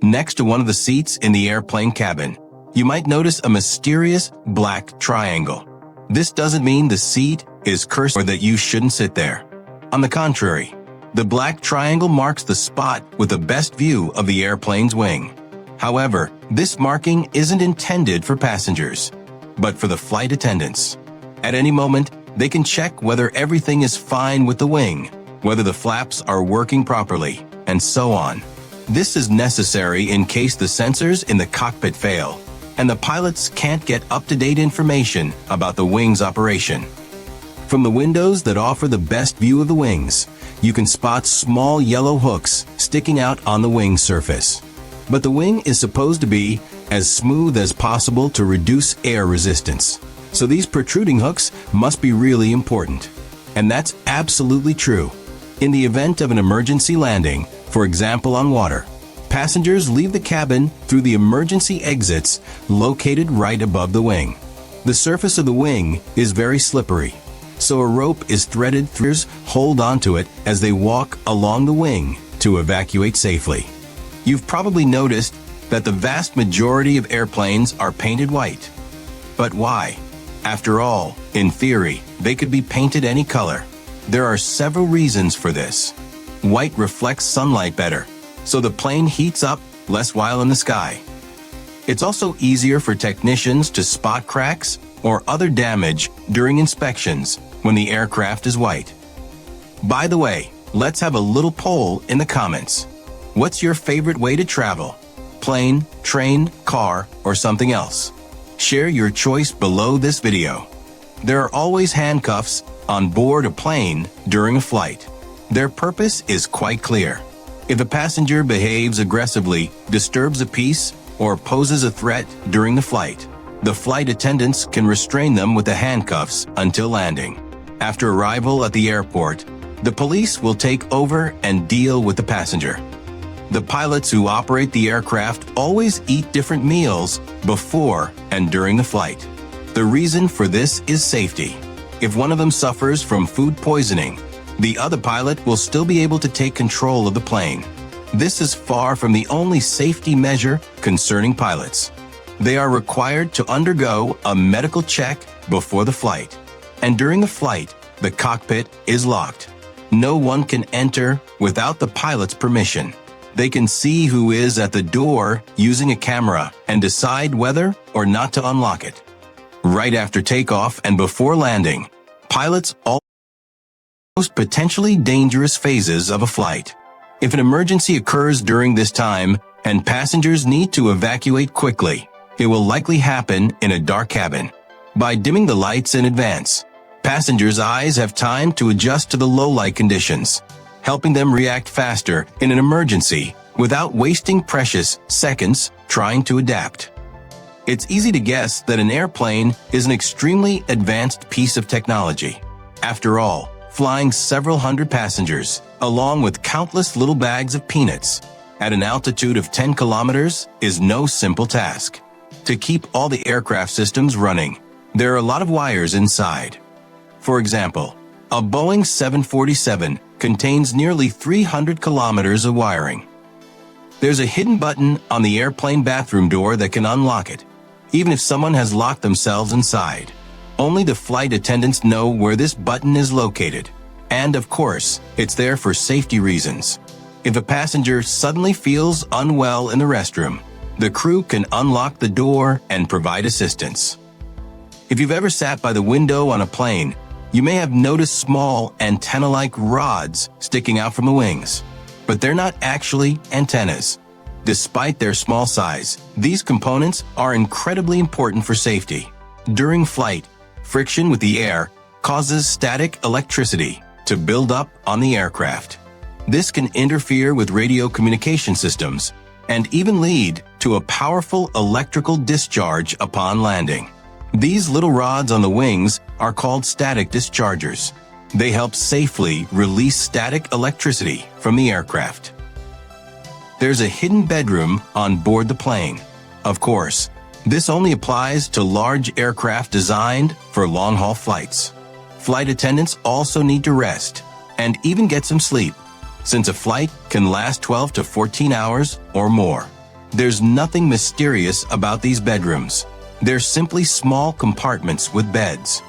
Next to one of the seats in the airplane cabin, you might notice a mysterious black triangle. This doesn't mean the seat is cursed or that you shouldn't sit there. On the contrary, the black triangle marks the spot with the best view of the airplane's wing. However, this marking isn't intended for passengers, but for the flight attendants. At any moment, they can check whether everything is fine with the wing, whether the flaps are working properly, and so on. This is necessary in case the sensors in the cockpit fail, and the pilots can't get up-to-date information about the wing's operation. From the windows that offer the best view of the wings, you can spot small yellow hooks sticking out on the wing surface. But the wing is supposed to be as smooth as possible to reduce air resistance. So these protruding hooks must be really important. And that's absolutely true. In the event of an emergency landing, for example on water, passengers leave the cabin through the emergency exits located right above the wing. The surface of the wing is very slippery, so a rope is threaded through. Hold onto it as they walk along the wing to evacuate safely. You've probably noticed that the vast majority of airplanes are painted white. But why? After all, in theory, they could be painted any color. There are several reasons for this. White reflects sunlight better, so the plane heats up less while in the sky. It's also easier for technicians to spot cracks or other damage during inspections when the aircraft is white. By the way, let's have a little poll in the comments. What's your favorite way to travel? Plane, train, car, or something else? Share your choice below this video. There are always handcuffs on board a plane during a flight. Their purpose is quite clear. If a passenger behaves aggressively, disturbs the peace, or poses a threat during the flight, the flight attendants can restrain them with the handcuffs until landing. After arrival at the airport, the police will take over and deal with the passenger. The pilots who operate the aircraft always eat different meals before and during the flight. The reason for this is safety. If one of them suffers from food poisoning, the other pilot will still be able to take control of the plane. This is far from the only safety measure concerning pilots. They are required to undergo a medical check before the flight. And during the flight, the cockpit is locked. No one can enter without the pilot's permission. They can see who is at the door using a camera and decide whether or not to unlock it. Right after takeoff and before landing, pilots most potentially dangerous phases of a flight. If an emergency occurs during this time and passengers need to evacuate quickly, it will likely happen in a dark cabin. By dimming the lights in advance, passengers' eyes have time to adjust to the low light conditions, helping them react faster in an emergency without wasting precious seconds trying to adapt. It's easy to guess that an airplane is an extremely advanced piece of technology. After all, flying several hundred passengers, along with countless little bags of peanuts, at an altitude of 10 kilometers is no simple task. To keep all the aircraft systems running, there are a lot of wires inside. For example, a Boeing 747 contains nearly 300 kilometers of wiring. There's a hidden button on the airplane bathroom door that can unlock it, even if someone has locked themselves inside. Only the flight attendants know where this button is located. And of course, it's there for safety reasons. If a passenger suddenly feels unwell in the restroom, the crew can unlock the door and provide assistance. If you've ever sat by the window on a plane, you may have noticed small antenna-like rods sticking out from the wings. But they're not actually antennas. Despite their small size, these components are incredibly important for safety. During flight, friction with the air causes static electricity to build up on the aircraft. This can interfere with radio communication systems and even lead to a powerful electrical discharge upon landing. These little rods on the wings are called static dischargers. They help safely release static electricity from the aircraft. There's a hidden bedroom on board the plane. Of course, this only applies to large aircraft designed for long-haul flights. Flight attendants also need to rest and even get some sleep, since a flight can last 12 to 14 hours or more. There's nothing mysterious about these bedrooms. They're simply small compartments with beds.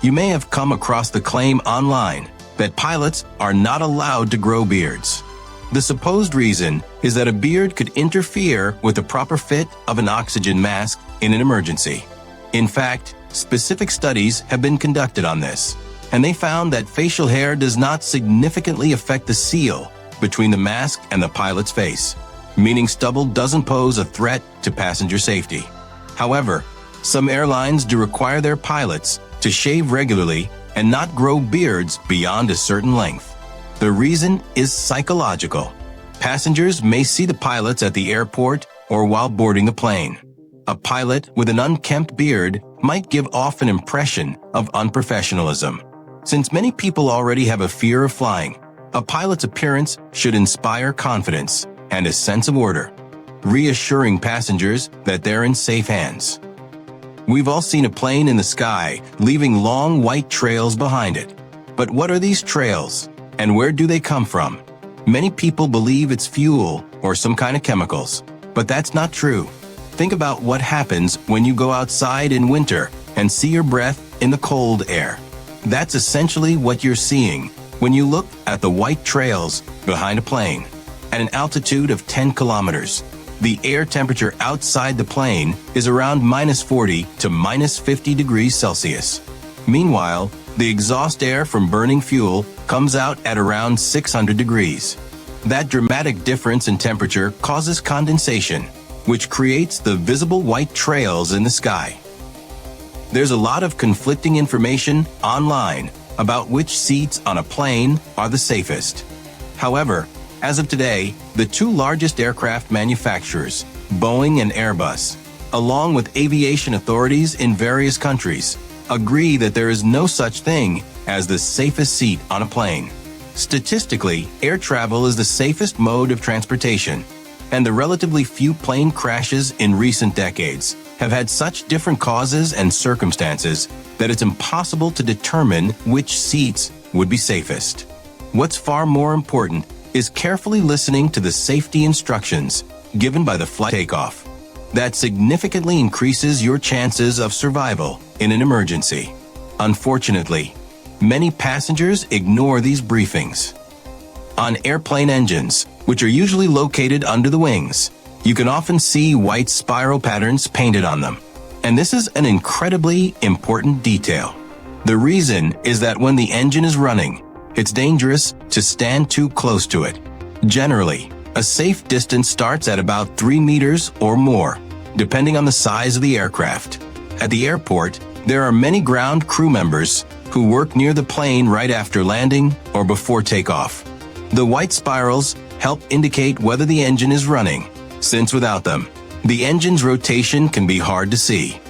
You may have come across the claim online that pilots are not allowed to grow beards. The supposed reason is that a beard could interfere with the proper fit of an oxygen mask in an emergency. In fact, specific studies have been conducted on this, and they found that facial hair does not significantly affect the seal between the mask and the pilot's face, meaning stubble doesn't pose a threat to passenger safety. However, some airlines do require their pilots to shave regularly and not grow beards beyond a certain length. The reason is psychological. Passengers may see the pilots at the airport or while boarding the plane. A pilot with an unkempt beard might give off an impression of unprofessionalism. Since many people already have a fear of flying, a pilot's appearance should inspire confidence and a sense of order, reassuring passengers that they're in safe hands. We've all seen a plane in the sky, leaving long white trails behind it. But what are these trails, and where do they come from? Many people believe it's fuel or some kind of chemicals, but that's not true. Think about what happens when you go outside in winter and see your breath in the cold air. That's essentially what you're seeing when you look at the white trails behind a plane. At an altitude of 10 kilometers, the air temperature outside the plane is around -40 to -50 degrees Celsius. Meanwhile, the exhaust air from burning fuel comes out at around 600 degrees. That dramatic difference in temperature causes condensation, which creates the visible white trails in the sky. There's a lot of conflicting information online about which seats on a plane are the safest. However, as of today, the two largest aircraft manufacturers, Boeing and Airbus, along with aviation authorities in various countries, agree that there is no such thing as the safest seat on a plane. Statistically, air travel is the safest mode of transportation, and the relatively few plane crashes in recent decades have had such different causes and circumstances that it's impossible to determine which seats would be safest. What's far more important is carefully listening to the safety instructions given by the flight takeoff. That significantly increases your chances of survival in an emergency. Unfortunately, many passengers ignore these briefings. On airplane engines, which are usually located under the wings, you can often see white spiral patterns painted on them. And this is an incredibly important detail. The reason is that when the engine is running, it's dangerous to stand too close to it. Generally, a safe distance starts at about 3 meters or more, depending on the size of the aircraft. At the airport, there are many ground crew members who work near the plane right after landing or before takeoff. The white spirals help indicate whether the engine is running, since without them, the engine's rotation can be hard to see.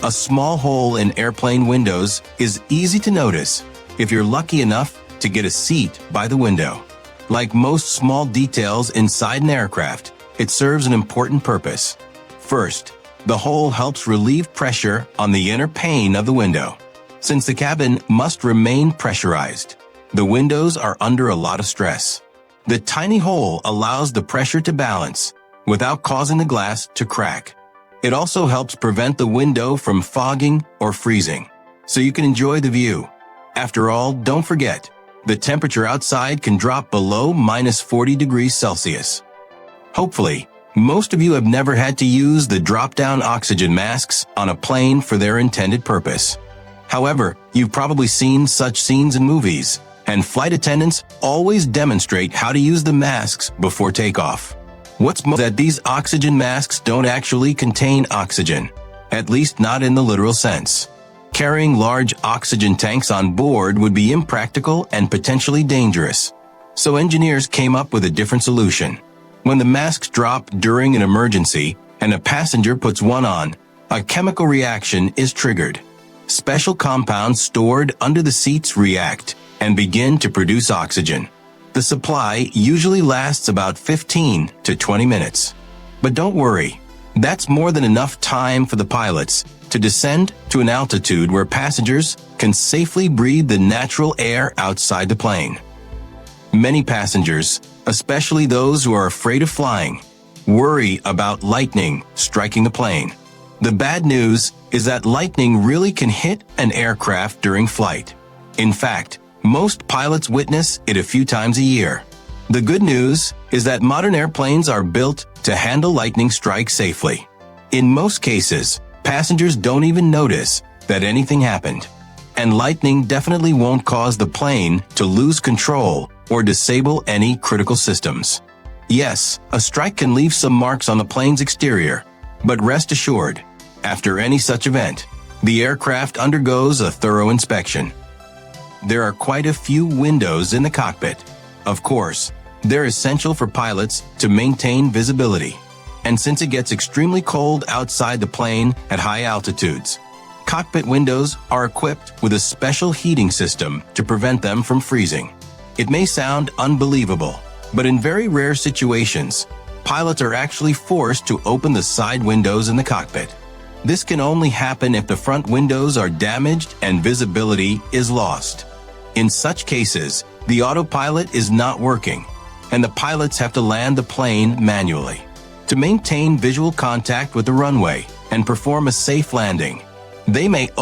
A small hole in airplane windows is easy to notice if you're lucky enough to get a seat by the window. Like most small details inside an aircraft, it serves an important purpose. First, the hole helps relieve pressure on the inner pane of the window. Since the cabin must remain pressurized, the windows are under a lot of stress. The tiny hole allows the pressure to balance without causing the glass to crack. It also helps prevent the window from fogging or freezing, so you can enjoy the view. After all, don't forget, the temperature outside can drop below -40 degrees Celsius. Hopefully, most of you have never had to use the drop-down oxygen masks on a plane for their intended purpose. However, you've probably seen such scenes in movies, and flight attendants always demonstrate how to use the masks before takeoff. What's more, that these oxygen masks don't actually contain oxygen, at least not in the literal sense. Carrying large oxygen tanks on board would be impractical and potentially dangerous. So engineers came up with a different solution. When the masks drop during an emergency and a passenger puts one on, a chemical reaction is triggered. Special compounds stored under the seats react and begin to produce oxygen. The supply usually lasts about 15 to 20 minutes. But don't worry, that's more than enough time for the pilots to descend to an altitude where passengers can safely breathe the natural air outside the plane. Many passengers, especially those who are afraid of flying, worry about lightning striking the plane. The bad news is that lightning really can hit an aircraft during flight. In fact, most pilots witness it a few times a year. The good news is that modern airplanes are built to handle lightning strikes safely. In most cases, passengers don't even notice that anything happened. And lightning definitely won't cause the plane to lose control or disable any critical systems. Yes, a strike can leave some marks on the plane's exterior, but rest assured, after any such event, the aircraft undergoes a thorough inspection. There are quite a few windows in the cockpit. Of course, they're essential for pilots to maintain visibility. And since it gets extremely cold outside the plane at high altitudes, cockpit windows are equipped with a special heating system to prevent them from freezing. It may sound unbelievable, but in very rare situations, pilots are actually forced to open the side windows in the cockpit. This can only happen if the front windows are damaged and visibility is lost. In such cases, the autopilot is not working, and the pilots have to land the plane manually. To maintain visual contact with the runway and perform a safe landing, they may